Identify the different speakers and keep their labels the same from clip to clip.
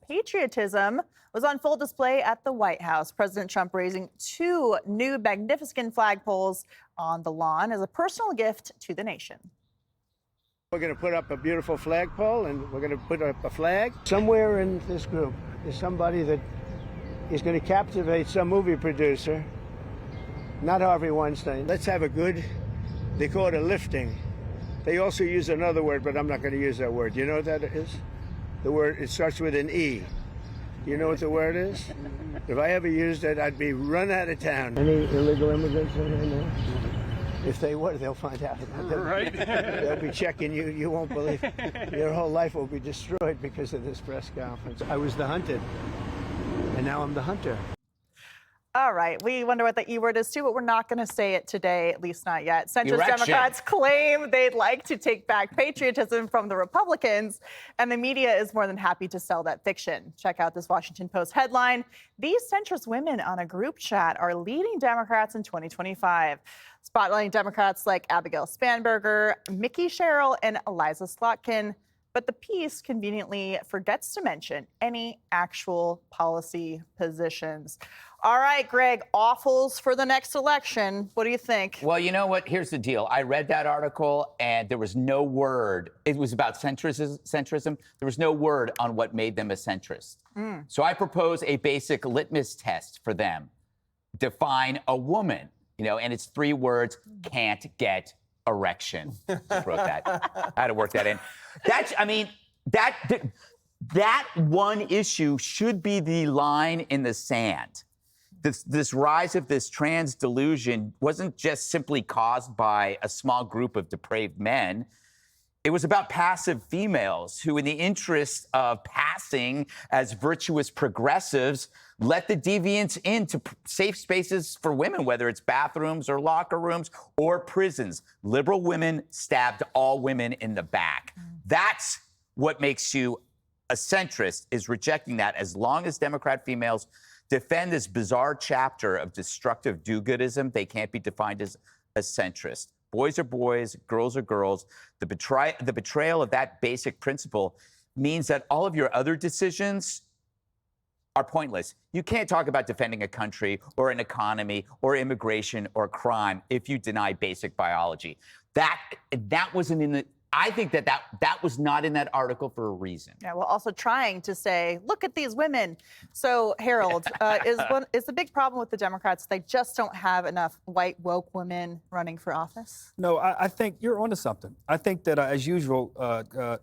Speaker 1: patriotism was on full display at the White House. President Trump raising two new magnificent flagpoles on the lawn as a personal gift to the nation.
Speaker 2: We're going to put up a beautiful flagpole, and we're going to put up a flag. Somewhere in this group is somebody that is going to captivate some movie producer, not Harvey Weinstein. Let's have a good, they call it a lifting. They also use another word, but I'm not going to use that word. You know what that is? The word, it starts with an E. You know what the word is? If I ever used it, I'd be run out of town. Any illegal immigrants in there? If they were, they'll find out.
Speaker 3: Right.
Speaker 2: They'll be checking you. You won't believe. Your whole life will be destroyed because of this press conference. I was the hunted, and now I'm the hunter.
Speaker 1: All right, we wonder what the E word is too, but we're not going to say it today, at least not yet. Centrist
Speaker 3: Erection.
Speaker 1: Democrats claim they'd like to take back patriotism from the Republicans, and the media is more than happy to sell that fiction. Check out this Washington Post headline. These centrist women on a group chat are leading Democrats in 2025, spotlighting Democrats like Abigail Spanberger, Mickey Sherrill, and Eliza Slotkin. But the piece conveniently forgets to mention any actual policy positions. All right, Greg, awfuls for the next election. What do you think?
Speaker 3: Well, you know what? Here's the deal. I read that article, and there was no word. It was about centrism. There was no word on what made them a centrist. So I propose a basic litmus test for them. Define a woman, and it's 3 words: can't get erection. Just wrote that. I had to work that in. That one issue should be the line in the sand. This rise of this trans delusion wasn't just simply caused by a small group of depraved men. It was about passive females who, in the interest of passing as virtuous progressives, let the deviants into safe spaces for women, whether it's bathrooms or locker rooms or prisons. Liberal women stabbed all women in the back. That's what makes you a centrist, is rejecting that. As long as Democrat females defend this bizarre chapter of destructive do-goodism, they can't be defined as a centrist. Boys are boys, girls are girls. The betrayal of that basic principle means that all of your other decisions are pointless. You can't talk about defending a country or an economy or immigration or crime if you deny basic biology. That wasn't in the... I think that was not in that article for a reason.
Speaker 1: Yeah, well, also trying to say, look at these women. So, Harold, is the big problem with the Democrats they just don't have enough white woke women running for office?
Speaker 4: No, I think you're onto something. I think that, as usual,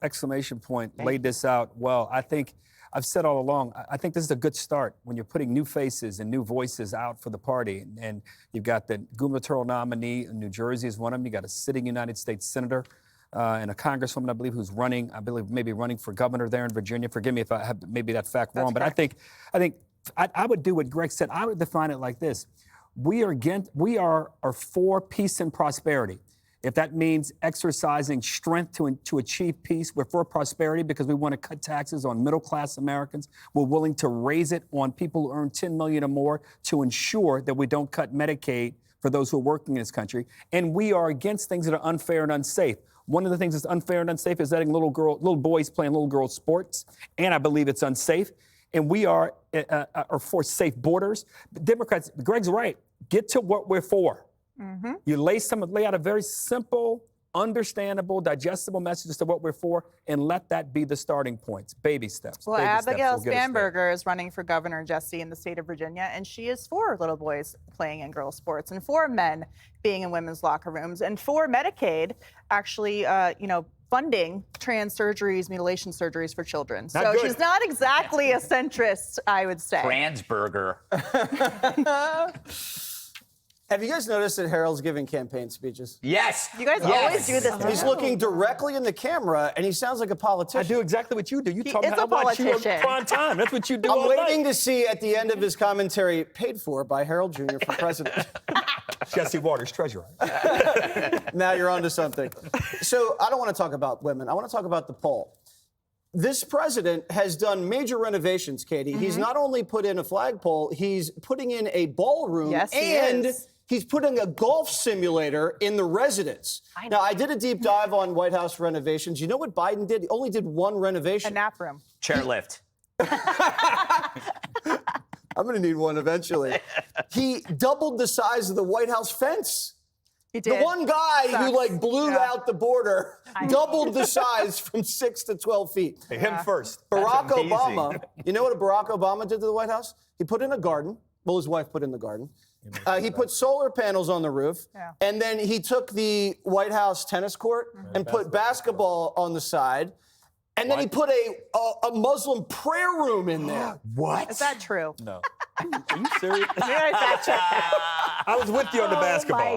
Speaker 4: exclamation point laid this out well. I think I've said all along, I think this is a good start when you're putting new faces and new voices out for the party. And you've got the gubernatorial nominee in New Jersey is one of them. You got a sitting United States senator. And a congresswoman, I believe, who's running, maybe running for governor there in Virginia. Forgive me if I have maybe that fact wrong, but I think I would do what Greg said. I would define it like this: we are for peace and prosperity. If that means exercising strength to achieve peace, we're for prosperity because we want to cut taxes on middle-class Americans. We're willing to raise it on people who earn $10 million or more to ensure that we don't cut Medicaid for those who are working in this country. And we are against things that are unfair and unsafe. One of the things that's unfair and unsafe is letting little boys playing little girls' sports, and I believe it's unsafe. And we are for safe borders. Democrats, Greg's right. Get to what we're for. Mm-hmm. You lay out a very simple, understandable, digestible message as to what we're for, and let that be the starting points. Baby steps.
Speaker 1: Well,
Speaker 4: baby
Speaker 1: Abigail
Speaker 4: steps
Speaker 1: Spanberger is running for governor, Jesse, in the state of Virginia, and she is for little boys playing in girls' sports and for men being in women's locker rooms and for Medicaid actually, funding trans surgeries, mutilation surgeries for children. So she's not exactly a centrist, I would say.
Speaker 3: Transburger.
Speaker 5: Have you guys noticed that Harold's giving campaign speeches?
Speaker 3: Yes.
Speaker 1: You guys always do this.
Speaker 5: He's looking directly in the camera, and he sounds like a politician.
Speaker 4: I do exactly what you do. You
Speaker 1: He
Speaker 4: talk
Speaker 1: is
Speaker 4: about
Speaker 1: a
Speaker 4: watch you
Speaker 1: politician.
Speaker 4: on prime time. That's what you do
Speaker 5: I'm
Speaker 4: all
Speaker 5: waiting
Speaker 4: night.
Speaker 5: to see at the end of his commentary, paid for by Harold Jr. for president.
Speaker 4: Jesse Waters, treasurer.
Speaker 5: Now you're onto something. So I don't want to talk about women. I want to talk about the poll. This president has done major renovations, Katie. Mm-hmm. He's not only put in a flagpole, he's putting in a ballroom,
Speaker 1: yes,
Speaker 5: and he's putting a golf simulator in the residence. Now, I did a deep dive on White House renovations. You know what Biden did? He only did one renovation.
Speaker 1: A nap room.
Speaker 3: Chairlift.
Speaker 5: I'm going to need one eventually. He doubled the size of the White House fence.
Speaker 1: He did.
Speaker 5: The one guy who like blew
Speaker 1: Yeah.
Speaker 5: out the border doubled the size from 6 to 12 feet.
Speaker 4: Hey, him first.
Speaker 5: Barack
Speaker 3: amazing.
Speaker 5: Obama, you know what Barack Obama did to the White House? He put in a garden. Well, his wife put in the garden. He put solar panels on the roof.
Speaker 1: Yeah.
Speaker 5: And then he took the White House tennis court and put basketball on the side. And then he put a Muslim prayer room in there.
Speaker 3: What?
Speaker 1: Is that true?
Speaker 4: No. Are you serious?
Speaker 1: Yeah, fact check.
Speaker 4: I was with you on the basketball.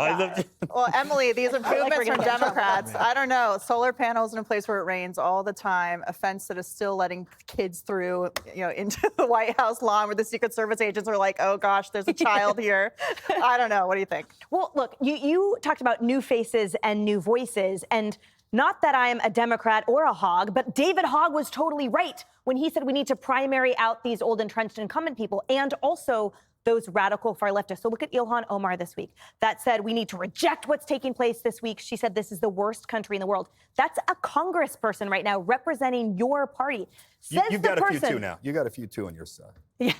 Speaker 1: Well, Emily, these improvements
Speaker 6: we're gonna
Speaker 1: from
Speaker 6: get in trouble.
Speaker 1: Democrats, I don't know. Solar panels in a place where it rains all the time, a fence that is still letting kids through, into the White House lawn where the Secret Service agents are like, oh gosh, there's a child here. I don't know. What do you think?
Speaker 6: Well, look, you talked about new faces and new voices, and not that I am a Democrat or a hog, but David Hogg was totally right when he said we need to primary out these old entrenched incumbent people and also those radical far leftists. So look at Ilhan Omar this week. That said we need to reject what's taking place this week. She said this is the worst country in the world. That's a congressperson right now representing your party.
Speaker 4: You've got a few too now. You got a few too on your side.
Speaker 6: Yeah.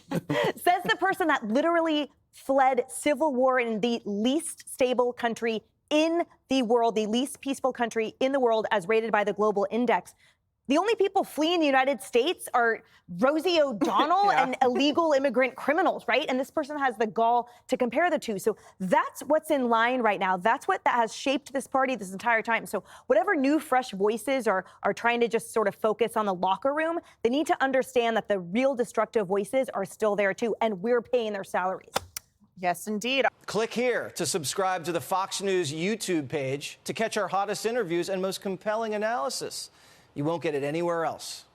Speaker 6: Says the person that literally fled civil war in the least stable country in the world, the least peaceful country in the world as rated by the Global Index. The only people fleeing the United States are Rosie O'Donnell and illegal immigrant criminals, right? And this person has the gall to compare the two. So that's what's in line right now. That's what that has shaped this party this entire time. So whatever new, fresh voices are trying to just sort of focus on the locker room, they need to understand that the real destructive voices are still there too, and we're paying their salaries.
Speaker 1: Yes, indeed.
Speaker 5: Click here to subscribe to the Fox News YouTube page to catch our hottest interviews and most compelling analysis. You won't get it anywhere else.